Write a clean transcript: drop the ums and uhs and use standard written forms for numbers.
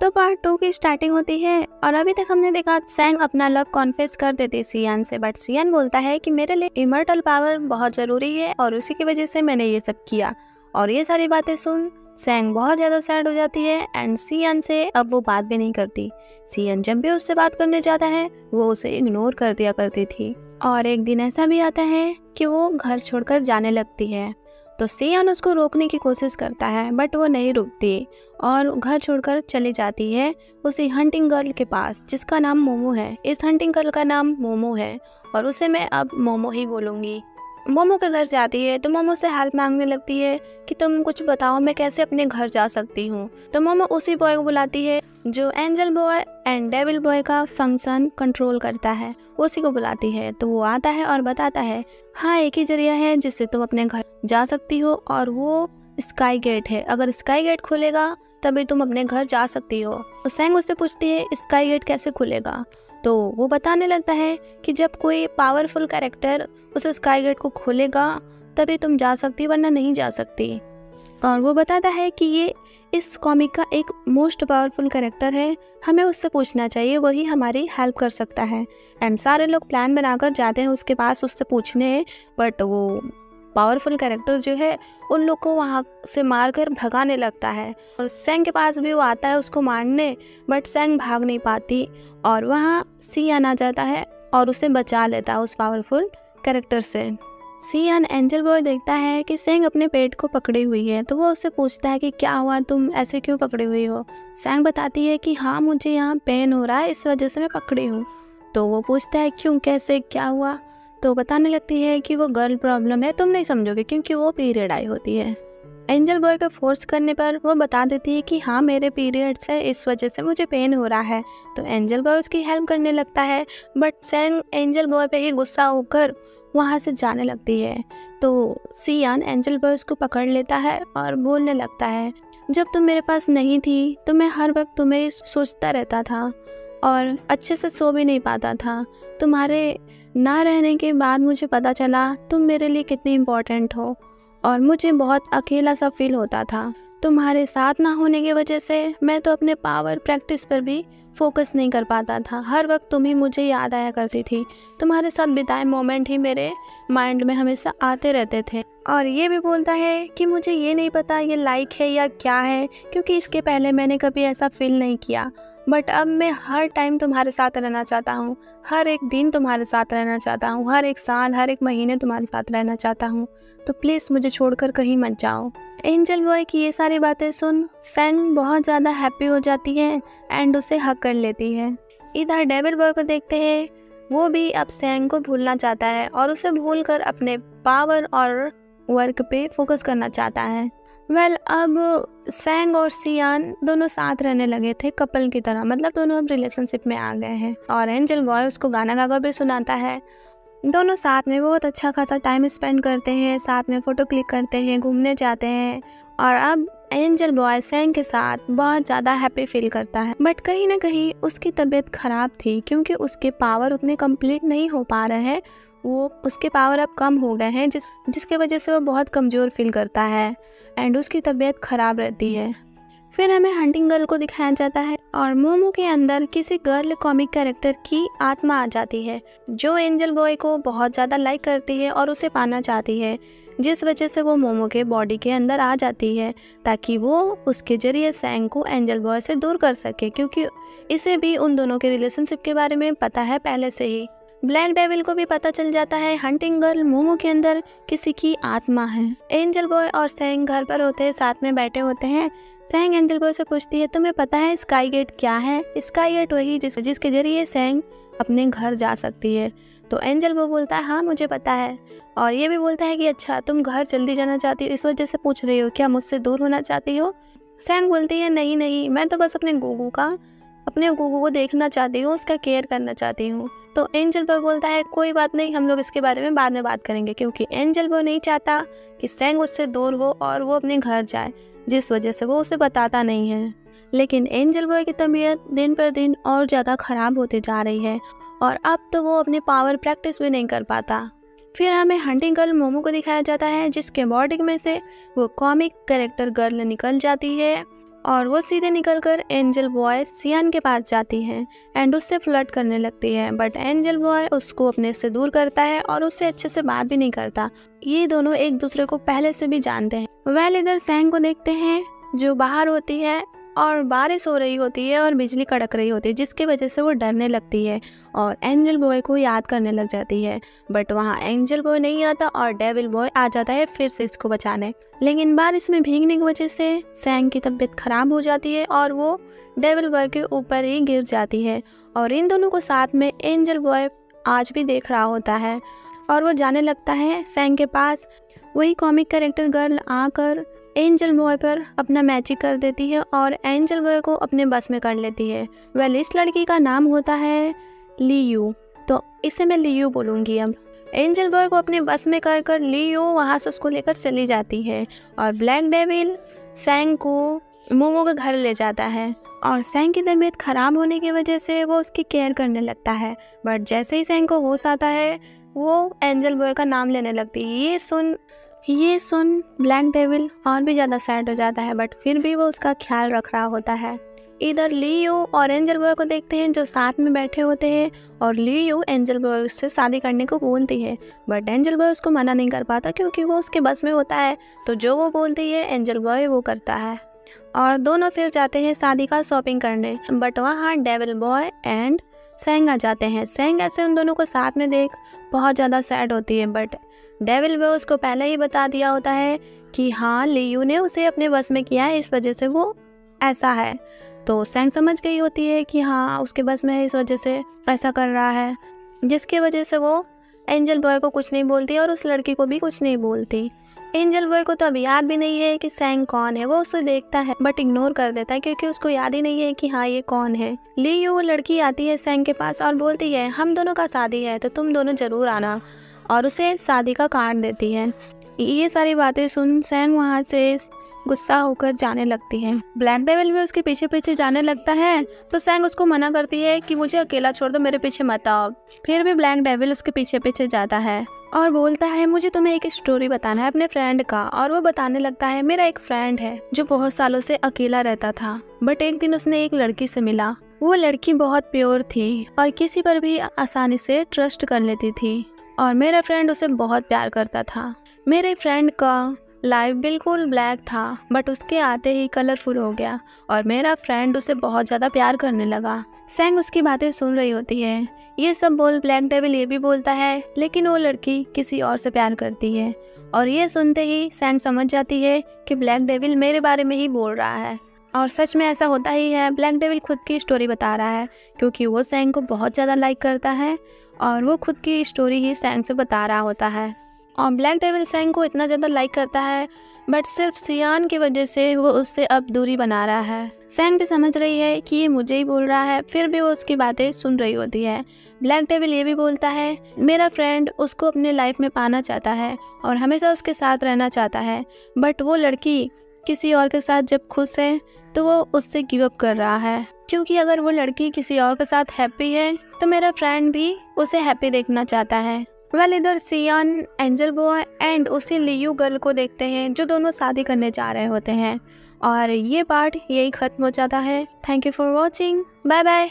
तो पार्ट 2 की स्टार्टिंग होती है और अभी तक हमने देखा सैंग अपना लव कॉन्फेस कर देती सियान से, बट सियान बोलता है कि मेरे लिए इमर्टल पावर बहुत ज़रूरी है और उसी की वजह से मैंने ये सब किया। और ये सारी बातें सुन सैंग बहुत ज़्यादा सैड हो जाती है एंड सियान से अब वो बात भी नहीं करती। सियान जब भी उससे बात करने जाता है वो उसे इग्नोर कर दिया करती थी। और एक दिन ऐसा भी आता है कि वो घर छोड़कर जाने लगती है, तो सियान उसको रोकने की कोशिश करता है बट वो नहीं रुकती और घर छोड़कर चली जाती है उसी हंटिंग गर्ल के पास जिसका नाम मोमो है। इस हंटिंग गर्ल का नाम मोमो है और उसे मैं अब मोमो ही बोलूँगी। मोमो के घर जाती है तो मोमो से हेल्प मांगने लगती है कि तुम कुछ बताओ मैं कैसे अपने घर जा सकती हूँ। तो मोमो उसी बॉय को बुलाती है जो angel boy and devil boy का फंक्शन कंट्रोल करता है, उसी को बुलाती है। तो वो आता है और बताता है हाँ एक ही जरिया है जिससे तुम अपने घर जा सकती हो और वो स्काई गेट है। अगर स्काई गेट खुलेगा तभी तुम अपने घर जा सकती हो। तो सैंग उससे पूछती है स्काई गेट कैसे खुलेगा, तो वो बताने लगता है कि जब कोई पावरफुल कैरेक्टर उस स्काई गेट को खोलेगा तभी तुम जा सकती वरना नहीं जा सकती। और वो बताता है कि ये इस कॉमिक का एक मोस्ट पावरफुल कैरेक्टर है, हमें उससे पूछना चाहिए, वही हमारी हेल्प कर सकता है। एंड सारे लोग प्लान बनाकर जाते हैं उसके पास उससे पूछने, बट वो पावरफुल कैरेक्टर जो है उन लोग को वहाँ से मारकर भगाने लगता है। और सैंग के पास भी वो आता है उसको मारने, बट सैंग भाग नहीं पाती और वहाँ सियान आ जाता है और उसे बचा लेता है उस पावरफुल कैरेक्टर से। सियान एंजल बॉय देखता है कि सैंग अपने पेट को पकड़ी हुई है, तो वो उससे पूछता है कि क्या हुआ, तुम ऐसे क्यों पकड़ी हुई हो। सैंग बताती है कि हाँ मुझे यहाँ पेन हो रहा है इस वजह से मैं पकड़ी हूँ। तो वो पूछता है क्यों, कैसे, क्या हुआ। तो बताने लगती है कि वो गर्ल प्रॉब्लम है, तुम नहीं समझोगे क्योंकि वो पीरियड आई होती है। एंजल बॉय को फोर्स करने पर वो बता देती है कि हाँ मेरे पीरियड्स है इस वजह से मुझे पेन हो रहा है। तो एंजल बॉय उसकी हेल्प करने लगता है, बट सैंग एंजल बॉय पे ही गुस्सा होकर वहाँ से जाने लगती है। तो सियान एंजल बॉय उसको पकड़ लेता है और बोलने लगता है जब तुम मेरे पास नहीं थी तो मैं हर वक्त तुम्हें सोचता रहता था और अच्छे से सो भी नहीं पाता था। तुम्हारे ना रहने के बाद मुझे पता चला तुम मेरे लिए कितनी इम्पोर्टेंट हो और मुझे बहुत अकेला सा फील होता था। तुम्हारे साथ ना होने की वजह से मैं तो अपने पावर प्रैक्टिस पर भी फोकस नहीं कर पाता था, हर वक्त तुम ही मुझे याद आया करती थी। तुम्हारे साथ बिताए मोमेंट ही मेरे माइंड में हमेशा आते रहते थे। और ये भी बोलता है कि मुझे ये नहीं पता ये लाइक है या क्या है, क्योंकि इसके पहले मैंने कभी ऐसा फील नहीं किया, बट अब मैं हर टाइम तुम्हारे साथ रहना चाहता हूँ, हर एक दिन तुम्हारे साथ रहना चाहता हूँ, हर एक साल हर एक महीने तुम्हारे साथ रहना चाहता हूँ। तो प्लीज़ मुझे छोड़कर कहीं मत जाओ। एंजल बॉय की ये सारी बातें सुन सैंग बहुत ज़्यादा हैप्पी हो जाती है एंड उसे हक कर लेती है। इधर डेविल बॉय को देखते हैं, वो भी अब सैंग को भूलना चाहता है और उसे भूलकर अपने पावर और वर्क पे फोकस करना चाहता है। अब सैंग और सियान दोनों साथ रहने लगे थे कपल की तरह, मतलब दोनों अब रिलेशनशिप में आ गए हैं। और एंजल बॉय उसको गाना गाकर भी सुनाता है। दोनों साथ में बहुत अच्छा खासा टाइम स्पेंड करते हैं, साथ में फ़ोटो क्लिक करते हैं, घूमने जाते हैं। और अब एंजल बॉय सैंग के साथ बहुत ज़्यादा हैप्पी फील करता है, बट कहीं ना कहीं उसकी तबीयत ख़राब थी क्योंकि उसके पावर उतने कंप्लीट नहीं हो पा रहे हैं, वो उसके पावर अब कम हो गए हैं जिसके वजह से वो बहुत कमज़ोर फील करता है एंड उसकी तबीयत ख़राब रहती है। फिर हमें हंटिंग गर्ल को दिखाया जाता है और मोमो के अंदर किसी गर्ल कॉमिक कैरेक्टर की आत्मा आ जाती है जो एंजल बॉय को बहुत ज़्यादा लाइक करती है और उसे पाना चाहती है, जिस वजह से वो मोमो के बॉडी के अंदर आ जाती है ताकि वो उसके जरिए सैंग को एंजल बॉय से दूर कर सके, क्योंकि इसे भी उन दोनों के रिलेशनशिप के बारे में पता है पहले से ही। ब्लैक डेविल को भी पता चल जाता है हंटिंग गर्ल मोमो के अंदर किसी की आत्मा है। एंजल बॉय और सैंग घर पर होते हैं, साथ में बैठे होते हैं। सैंग एंजल बॉय से पूछती है तुम्हें पता है स्काई गेट क्या है। स्काई गेट वही जिसके जरिए सैंग अपने घर जा सकती है। तो एंजल बॉय बोलता है हाँ मुझे पता है, और ये भी बोलता है कि अच्छा तुम घर जल्दी जाना चाहती हो इस वजह से पूछ रही हो, क्या मुझसे दूर होना चाहती हो। सैंग बोलती है नहीं नहीं, मैं तो बस अपने गुगू को देखना चाहती हूँ, उसका केयर करना चाहती हूँ। तो एंजल बॉय बोलता है कोई बात नहीं, हम लोग इसके बारे में बाद में बात करेंगे, क्योंकि एंजल बॉय नहीं चाहता कि सैंग उससे दूर हो और वो अपने घर जाए, जिस वजह से वो उसे बताता नहीं है। लेकिन एंजल बॉय की तबीयत दिन पर दिन और ज़्यादा ख़राब होती जा रही है और अब तो वो अपनी पावर प्रैक्टिस भी नहीं कर पाता। फिर हमें हंटिंग गर्ल मोमो को दिखाया जाता है जिसके बॉडी में से वो कॉमिक कैरेक्टर गर्ल निकल जाती है और वो सीधे निकलकर एंजल बॉय सियान के पास जाती है एंड उससे फ्लर्ट करने लगती है, बट एंजल बॉय उसको अपने से दूर करता है और उससे अच्छे से बात भी नहीं करता। ये दोनों एक दूसरे को पहले से भी जानते हैं। वेल इधर सैंग को देखते हैं जो बाहर होती है और बारिश हो रही होती है और बिजली कड़क रही होती है, जिसकी वजह से वो डरने लगती है और एंजल बॉय को याद करने लग जाती है। बट वहाँ एंजल बॉय नहीं आता और डेविल बॉय आ जाता है फिर से इसको बचाने। लेकिन बारिश में भीगने की वजह से सैंग की तबीयत खराब हो जाती है और वो डेविल बॉय के ऊपर ही गिर जाती है और इन दोनों को साथ में एंजल बॉय आज भी देख रहा होता है और वो जाने लगता है सैंग के पास। वही कॉमिक कैरेक्टर गर्ल आकर एंजल बॉय पर अपना मैजिक कर देती है और एंजल बॉय को अपने बस में कर लेती है। वेल इस लड़की का नाम होता है लियू, तो इसे मैं लियू बोलूँगी। अब एंजल बॉय को अपने बस में कर लियू वहाँ से उसको लेकर चली जाती है और ब्लैक डेविल सैंग को मोमो के घर ले जाता है और सैंग की तबीयत खराब होने की वजह से वो उसकी केयर करने लगता है। बट जैसे ही सैंग को होश आता है वो एंजल बॉय का नाम लेने लगती है। ये सुन ब्लैक डेविल और भी ज़्यादा सैड हो जाता है, बट फिर भी वो उसका ख्याल रख रहा होता है। इधर लियू और एंजल बॉय को देखते हैं जो साथ में बैठे होते हैं और लियू एंजल बॉय से शादी करने को बोलती है, बट एंजल बॉय उसको मना नहीं कर पाता क्योंकि वो उसके बस में होता है। तो जो वो बोलती है एंजल बॉय वो करता है और दोनों फिर जाते हैं शादी का शॉपिंग करने। बट वहाँ डेविल बॉय एंड सैंग आ जाते हैं। सैंग ऐसे उन दोनों को साथ में देख बहुत ज़्यादा सैड होती है, बट डेविल बॉय उसको पहले ही बता दिया होता है कि हाँ लियू ने उसे अपने बस में किया है, इस वजह से वो ऐसा है। तो सैंग समझ गई होती है कि हाँ उसके बस में है, इस वजह से ऐसा कर रहा है, जिसकी वजह से वो एंजल बॉय को कुछ नहीं बोलती और उस लड़की को भी कुछ नहीं बोलती। एंजल बॉय को तो अब याद भी नहीं है कि सैंग कौन है। वो उसे देखता है बट इग्नोर कर देता है क्योंकि उसको याद ही नहीं है कि हाँ ये कौन है। लियू वो लड़की आती है सैंग के पास और बोलती है हम दोनों का शादी है तो तुम दोनों जरूर आना, और उसे शादी का कार्ड देती है। ये सारी बातें सुन सैंग वहाँ से गुस्सा होकर जाने लगती है। ब्लैक डेविल भी उसके पीछे पीछे जाने लगता है तो सैंग उसको मना करती है कि मुझे अकेला छोड़ दो, मेरे पीछे मत आओ। फिर भी ब्लैक डेविल उसके पीछे पीछे जाता है और बोलता है मुझे तुम्हें एक स्टोरी बताना है अपने फ्रेंड का। और वो बताने लगता है मेरा एक फ्रेंड है जो बहुत सालों से अकेला रहता था, बट एक दिन उसने एक लड़की से मिला। वो लड़की बहुत प्योर थी और किसी पर भी आसानी से ट्रस्ट कर लेती थी और मेरा फ्रेंड उसे बहुत प्यार करता था। मेरे फ्रेंड का लाइफ बिल्कुल ब्लैक था बट उसके आते ही कलरफुल हो गया और मेरा फ्रेंड उसे बहुत ज़्यादा प्यार करने लगा। सैंग उसकी बातें सुन रही होती है। ये सब बोल ब्लैक डेविल ये भी बोलता है लेकिन वो लड़की किसी और से प्यार करती है और ये सुनते ही सैंग समझ जाती है कि ब्लैक डेविल मेरे बारे में ही बोल रहा है। और सच में ऐसा होता ही है, ब्लैक डेविल खुद की स्टोरी बता रहा है क्योंकि वो सैंग को बहुत ज़्यादा लाइक करता है और वो खुद की स्टोरी ही सैंग से बता रहा होता है। और ब्लैक डेविल सैंग को इतना ज़्यादा लाइक करता है बट सिर्फ सियान की वजह से वो उससे अब दूरी बना रहा है। सैंग भी समझ रही है कि ये मुझे ही बोल रहा है, फिर भी वो उसकी बातें सुन रही होती है। ब्लैक डेविल ये भी बोलता है मेरा फ्रेंड उसको अपने लाइफ में पाना चाहता है और हमेशा उसके साथ रहना चाहता है, बट वो लड़की किसी और के साथ जब खुश है तो वो उससे गिव अप कर रहा है क्योंकि अगर वो लड़की किसी और के साथ हैप्पी है तो मेरा फ्रेंड भी उसे हैप्पी देखना चाहता है। वेल इधर सियान एंजल बॉय एंड उसी लियू गर्ल को देखते हैं जो दोनों शादी करने जा रहे होते हैं और ये पार्ट यही खत्म हो जाता है। Thank you for watching, bye bye.